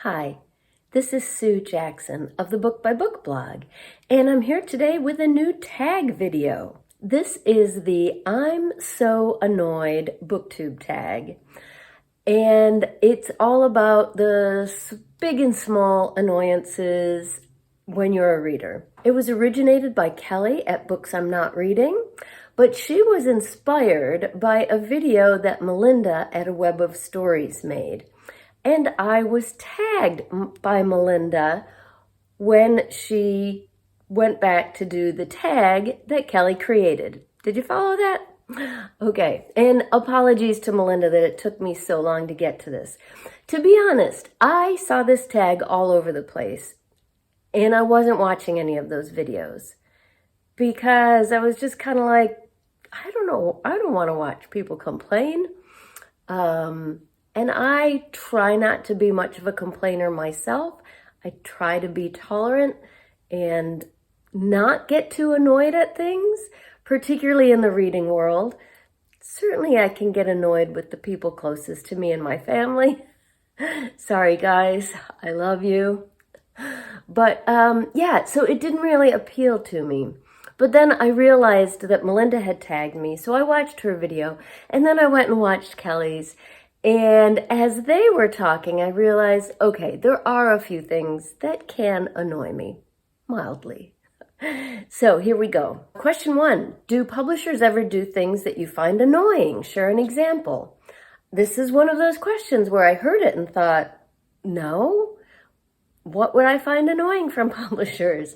Hi, this is Sue Jackson of the Book by Book blog, and I'm here today with a new tag video. This is the I'm So Annoyed Booktube tag, and it's all about the big and small annoyances when you're a reader. It was originated by Kelly at Books I'm Not Reading, but she was inspired by a video that Melinda at A Web of Stories made. And I was tagged by Melinda when she went back to do the tag that Kelly created. Did you follow that? Okay, and apologies to Melinda that it took me so long to get to this. To be honest, I saw this tag all over the place, and I wasn't watching any of those videos because I was just kind of like, I don't know, I don't want to watch people complain. And I try not to be much of a complainer myself. I try to be tolerant and not get too annoyed at things, particularly in the reading world. Certainly I can get annoyed with the people closest to me and my family. Sorry guys, I love you. But yeah, so it didn't really appeal to me. But then I realized that Melinda had tagged me, so I watched her video, and then I went and watched Kelly's. And as they were talking, I realized, okay, there are a few things that can annoy me, mildly. So here we go. Question 1, do publishers ever do things that you find annoying? Share an example. This is one of those questions where I heard it and thought, no, what would I find annoying from publishers?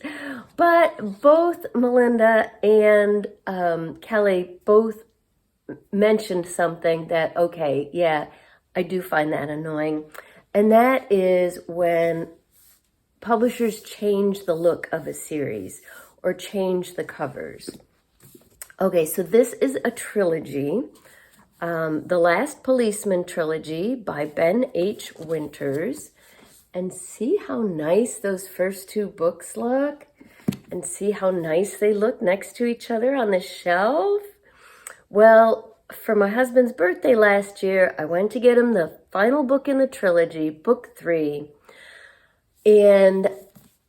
But both Melinda and Kelly both mentioned something that, okay, yeah, I do find that annoying. And that is when publishers change the look of a series or change the covers. Okay, so this is a trilogy, The Last Policeman trilogy by Ben H. Winters. And see how nice those first 2 books look? And see how nice they look next to each other on the shelf? Well, for my husband's birthday last year, I went to get him the final book in the trilogy, book 3. And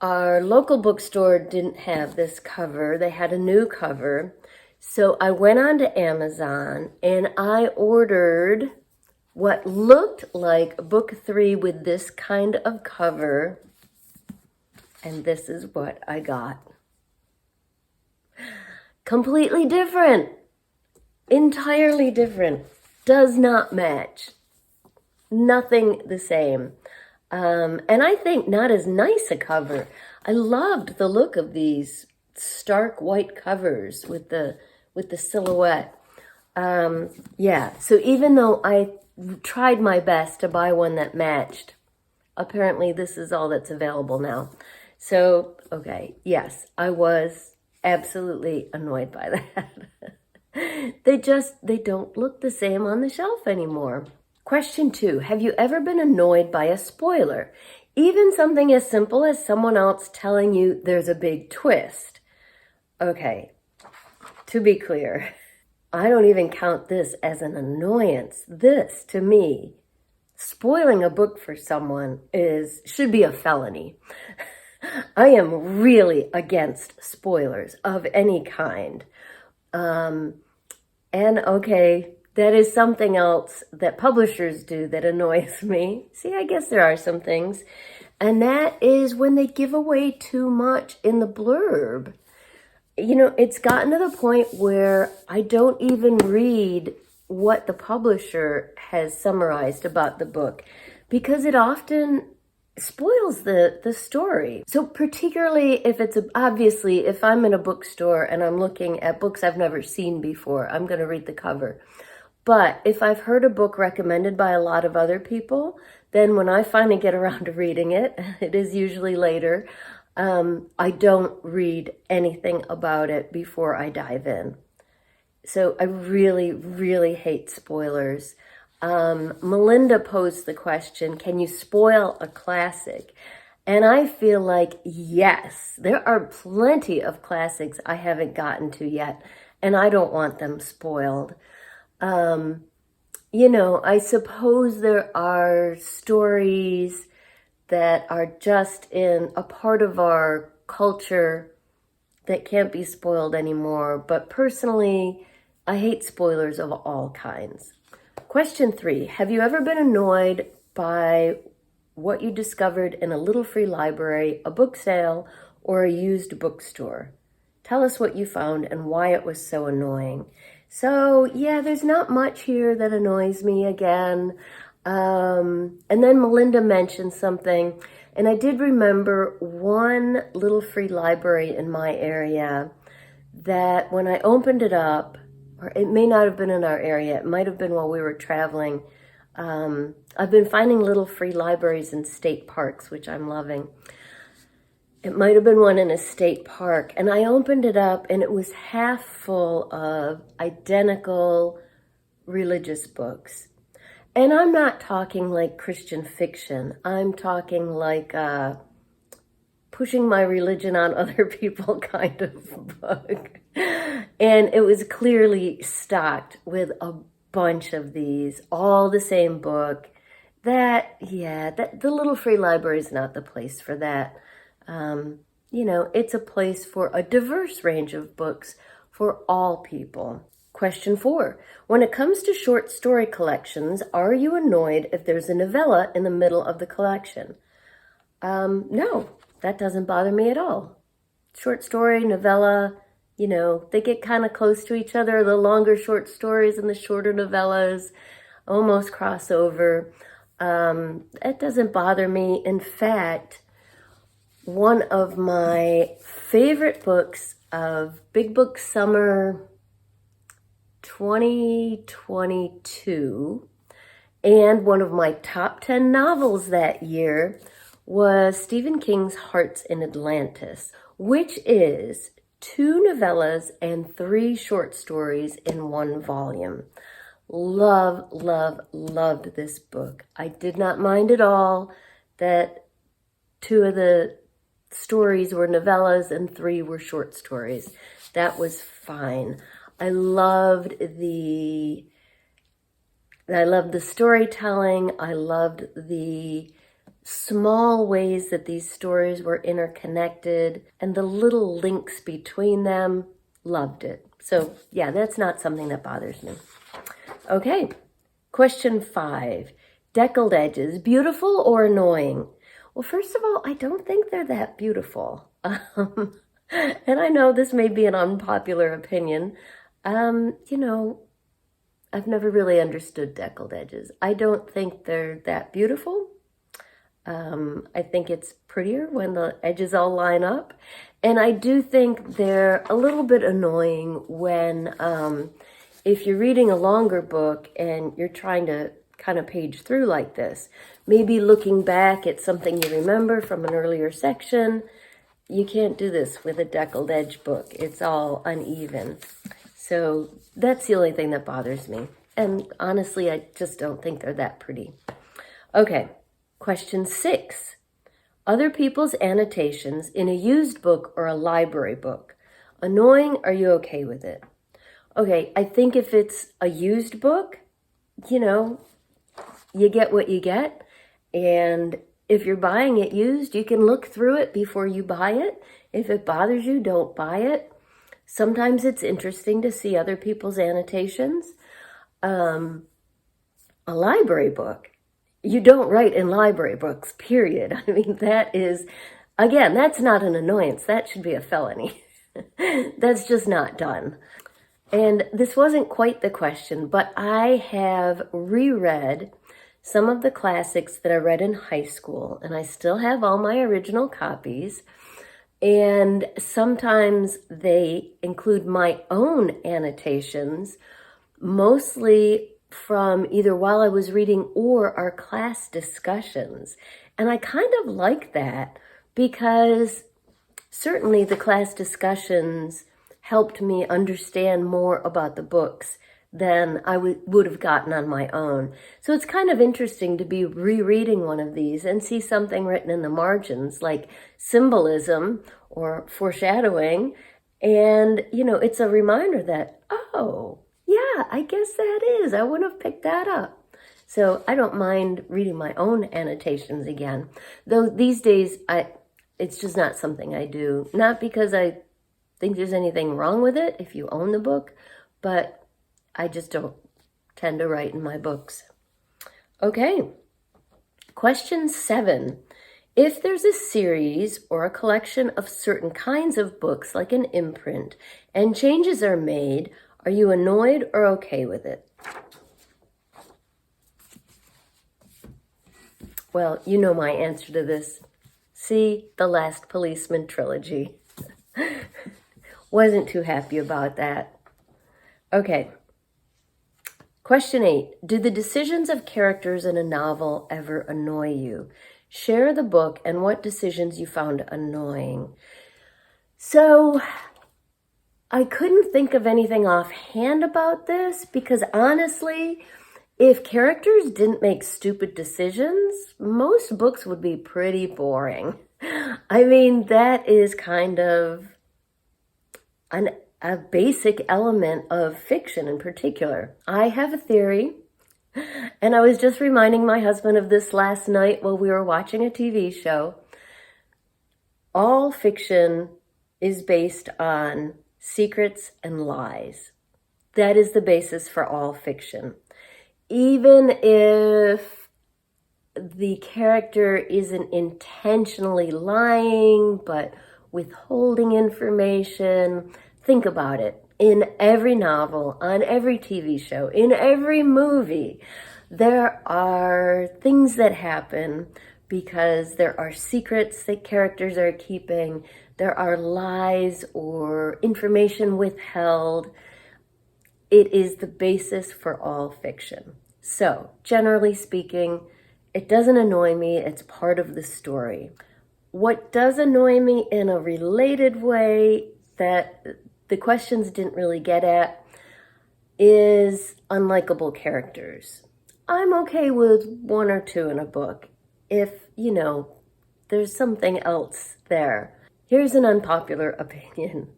our local bookstore didn't have this cover. They had a new cover. So I went on to Amazon and I ordered what looked like book 3 with this kind of cover. And this is what I got. Completely different. Entirely different. Does not match. Nothing the same. And I think not as nice a cover. I loved the look of these stark white covers with the silhouette. Yeah, so even though I tried my best to buy one that matched, apparently this is all that's available now. So, okay, yes, I was absolutely annoyed by that. They don't look the same on the shelf anymore. Question 2, have you ever been annoyed by a spoiler? Even something as simple as someone else telling you there's a big twist. Okay, to be clear, I don't even count this as an annoyance. This, to me, spoiling a book for someone should be a felony. I am really against spoilers of any kind. And okay, that is something else that publishers do that annoys me. See, I guess there are some things. And that is when they give away too much in the blurb. You know, it's gotten to the point where I don't even read what the publisher has summarized about the book because it often spoils the story. So particularly if it's obviously if I'm in a bookstore and I'm looking at books I've never seen before, I'm going to read the cover. But if I've heard a book recommended by a lot of other people, then when I finally get around to reading it, it is usually later, I don't read anything about it before I dive in. So I really, really hate spoilers. Melinda posed the question, can you spoil a classic? And I feel like, yes, there are plenty of classics I haven't gotten to yet, and I don't want them spoiled. You know, I suppose there are stories that are just in a part of our culture that can't be spoiled anymore. But personally, I hate spoilers of all kinds. Question 3, have you ever been annoyed by what you discovered in a little free library, a book sale, or a used bookstore? Tell us what you found and why it was so annoying. So yeah, there's not much here that annoys me again. And then Melinda mentioned something, and I did remember one little free library in my area that when I opened it up, or it may not have been in our area, it might have been while we were traveling. I've been finding little free libraries in state parks, which I'm loving. It might have been one in a state park, and I opened it up and it was half full of identical religious books. And I'm not talking like Christian fiction. I'm talking like pushing my religion on other people kind of book. And it was clearly stocked with a bunch of these, all the same book. The little free library is not the place for that. It's a place for a diverse range of books for all people. Question 4, when it comes to short story collections, are you annoyed if there's a novella in the middle of the collection? No, that doesn't bother me at all. Short story, novella, they get kind of close to each other. The longer short stories and the shorter novellas almost cross over. That doesn't bother me. In fact, one of my favorite books of Big Book Summer 2022, and one of my top 10 novels that year was Stephen King's Hearts in Atlantis, which is 2 novellas and 3 short stories in one volume. Loved this book. I did not mind at all that 2 of the stories were novellas and 3 were short stories. That was fine. I loved the storytelling. I loved the small ways that these stories were interconnected and the little links between them. Loved it. So yeah, that's not something that bothers me. Okay, question 5. Deckled edges, beautiful or annoying? Well, first of all, I don't think they're that beautiful. And I know this may be an unpopular opinion. I've never really understood deckled edges. I don't think they're that beautiful. I think it's prettier when the edges all line up. And I do think they're a little bit annoying when, if you're reading a longer book and you're trying to kind of page through like this, maybe looking back at something you remember from an earlier section, you can't do this with a deckled edge book. It's all uneven. So that's the only thing that bothers me. And honestly, I just don't think they're that pretty. Okay, question 6. Other people's annotations in a used book or a library book. Annoying, are you okay with it? Okay, I think if it's a used book, you get what you get. And if you're buying it used, you can look through it before you buy it. If it bothers you, don't buy it. Sometimes it's interesting to see other people's annotations. A library book, you don't write in library books, period. I mean, that is, again, that's not an annoyance. That should be a felony. That's just not done. And this wasn't quite the question, but I have reread some of the classics that I read in high school, and I still have all my original copies. And sometimes they include my own annotations, mostly from either while I was reading or our class discussions. And I kind of like that because certainly the class discussions helped me understand more about the books than I would have gotten on my own. So it's kind of interesting to be rereading one of these and see something written in the margins like symbolism or foreshadowing. And, it's a reminder that, oh, yeah, I guess that is. I wouldn't have picked that up. So I don't mind reading my own annotations again. Though these days, it's just not something I do. Not because I think there's anything wrong with it if you own the book, but I just don't tend to write in my books. Okay, question 7. If there's a series or a collection of certain kinds of books, like an imprint, and changes are made, are you annoyed or okay with it? Well, you know my answer to this. See The Last Policeman trilogy. Wasn't too happy about that. Okay. Question 8. Do the decisions of characters in a novel ever annoy you? Share the book and what decisions you found annoying. So, I couldn't think of anything offhand about this because honestly, if characters didn't make stupid decisions, most books would be pretty boring. I mean, that is kind of a basic element of fiction in particular. I have a theory, and I was just reminding my husband of this last night while we were watching a TV show. All fiction is based on secrets and lies. That is the basis for all fiction. Even if the character isn't intentionally lying, but withholding information, think about it. In every novel, on every TV show, in every movie, there are things that happen because there are secrets that characters are keeping. There are lies or information withheld. It is the basis for all fiction. So, generally speaking, it doesn't annoy me. It's part of the story. What does annoy me in a related way that the questions didn't really get at is unlikable characters. I'm okay with 1 or 2 in a book if, there's something else there. Here's an unpopular opinion.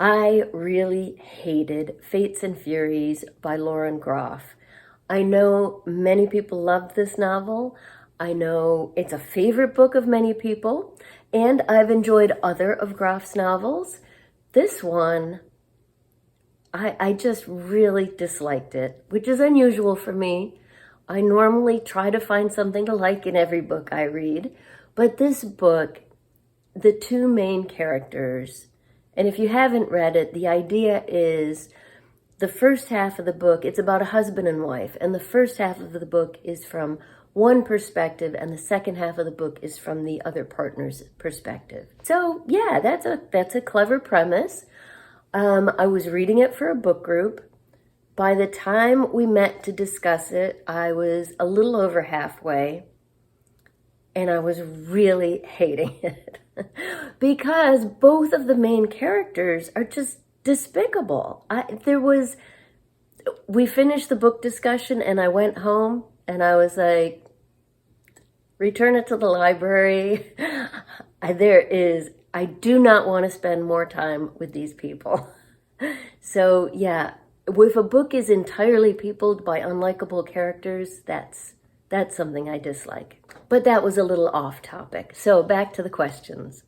I really hated Fates and Furies by Lauren Groff. I know many people love this novel. I know it's a favorite book of many people, and I've enjoyed other of Groff's novels. This one, I just really disliked it, which is unusual for me. I normally try to find something to like in every book I read, but this book, the 2 main characters, and if you haven't read it, the idea is the first half of the book, it's about a husband and wife, and the first half of the book is from one perspective, and the second half of the book is from the other partner's perspective. So yeah, that's a clever premise. I was reading it for a book group. By the time we met to discuss it, I was a little over halfway, and I was really hating it because both of the main characters are just despicable. We finished the book discussion, and I went home, and I was like, return it to the library. I do not want to spend more time with these people. So yeah, if a book is entirely peopled by unlikable characters, that's something I dislike. But that was a little off topic. So back to the questions.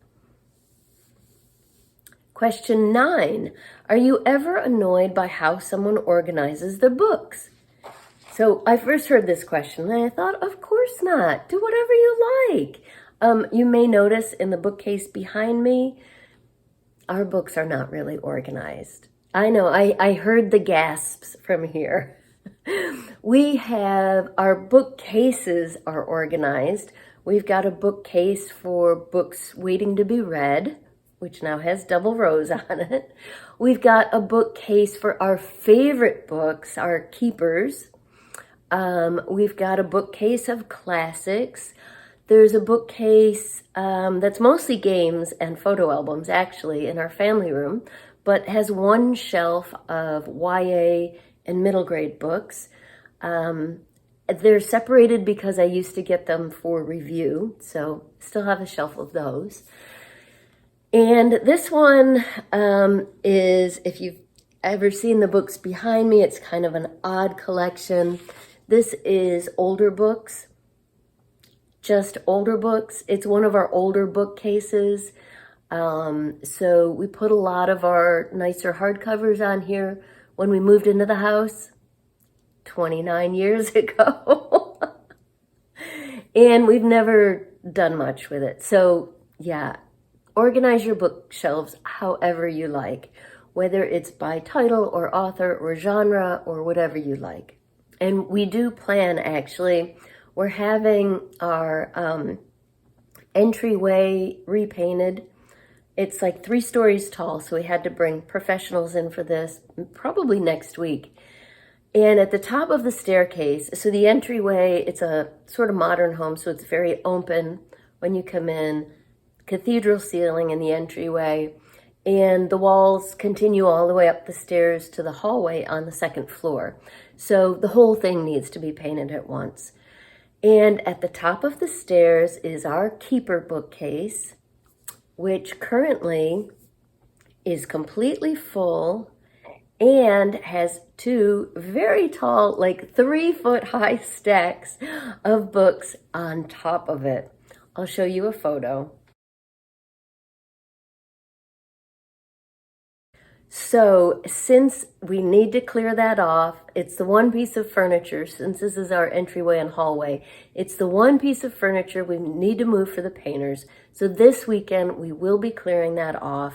Question 9, are you ever annoyed by how someone organizes the books? So I first heard this question and I thought, of course not. Do whatever you like. You may notice in the bookcase behind me, our books are not really organized. I know, I heard the gasps from here. Our bookcases are organized. We've got a bookcase for books waiting to be read, which now has double rows on it. We've got a bookcase for our favorite books, our keepers. We've got a bookcase of classics. There's a bookcase that's mostly games and photo albums, actually, in our family room, but has one shelf of YA and middle grade books. They're separated because I used to get them for review, so still have a shelf of those. And this one is, if you've ever seen the books behind me, it's kind of an odd collection. This is older books, just older books. It's one of our older bookcases. So we put a lot of our nicer hardcovers on here when we moved into the house 29 years ago. And we've never done much with it. So yeah, organize your bookshelves however you like, whether it's by title or author or genre or whatever you like. And we do plan, actually, we're having our entryway repainted. It's like 3 stories tall, so we had to bring professionals in for this, probably next week. And at the top of the staircase, so the entryway, it's a sort of modern home, so it's very open when you come in, cathedral ceiling in the entryway, and the walls continue all the way up the stairs to the hallway on the 2nd floor. So the whole thing needs to be painted at once. And at the top of the stairs is our keeper bookcase, which currently is completely full and has 2 very tall, like 3-foot-high stacks of books on top of it. I'll show you a photo. So since we need to clear that off, it's the one piece of furniture, since this is our entryway and hallway, it's the one piece of furniture we need to move for the painters. So this weekend we will be clearing that off.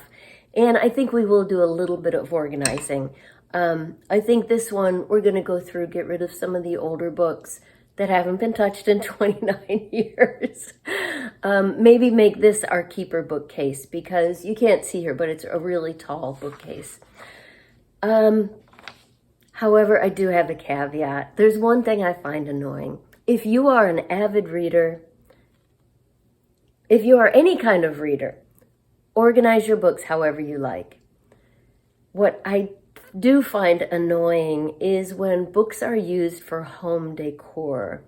And I think we will do a little bit of organizing. I think this one, we're going to go through, get rid of some of the older books that haven't been touched in 29 years. Maybe make this our keeper bookcase, because you can't see her, but it's a really tall bookcase. However, I do have a caveat. There's one thing I find annoying. If you are an avid reader, if you are any kind of reader, organize your books however you like. What I do find annoying is when books are used for home decor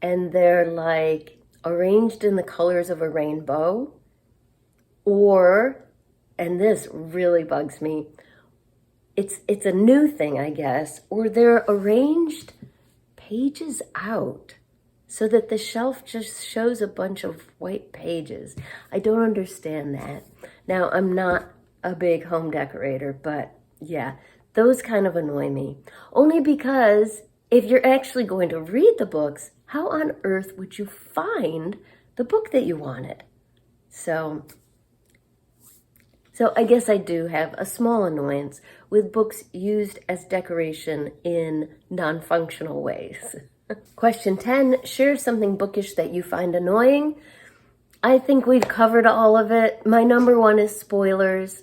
and they're like arranged in the colors of a rainbow, or, and this really bugs me, it's a new thing, I guess, or they're arranged pages out so that the shelf just shows a bunch of white pages. I don't understand that. Now, I'm not a big home decorator, but yeah, those kind of annoy me. Only because if you're actually going to read the books, how on earth would you find the book that you wanted? So I guess I do have a small annoyance with books used as decoration in non-functional ways. Question 10, share something bookish that you find annoying. I think we've covered all of it. My number 1 is spoilers.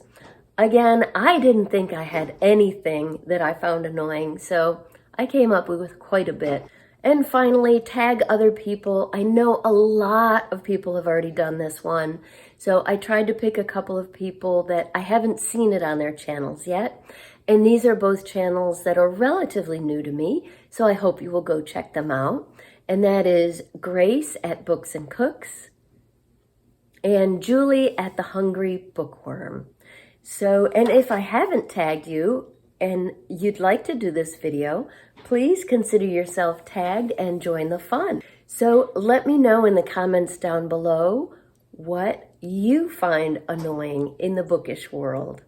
Again, I didn't think I had anything that I found annoying, so I came up with quite a bit. And finally, tag other people. I know a lot of people have already done this one, so I tried to pick a couple of people that I haven't seen it on their channels yet. And these are both channels that are relatively new to me, so I hope you will go check them out. And that is Grace at Books and Cooks and Julie at The Hungry Bookworm. So, and if I haven't tagged you and you'd like to do this video, please consider yourself tagged and join the fun. So let me know in the comments down below what you find annoying in the bookish world.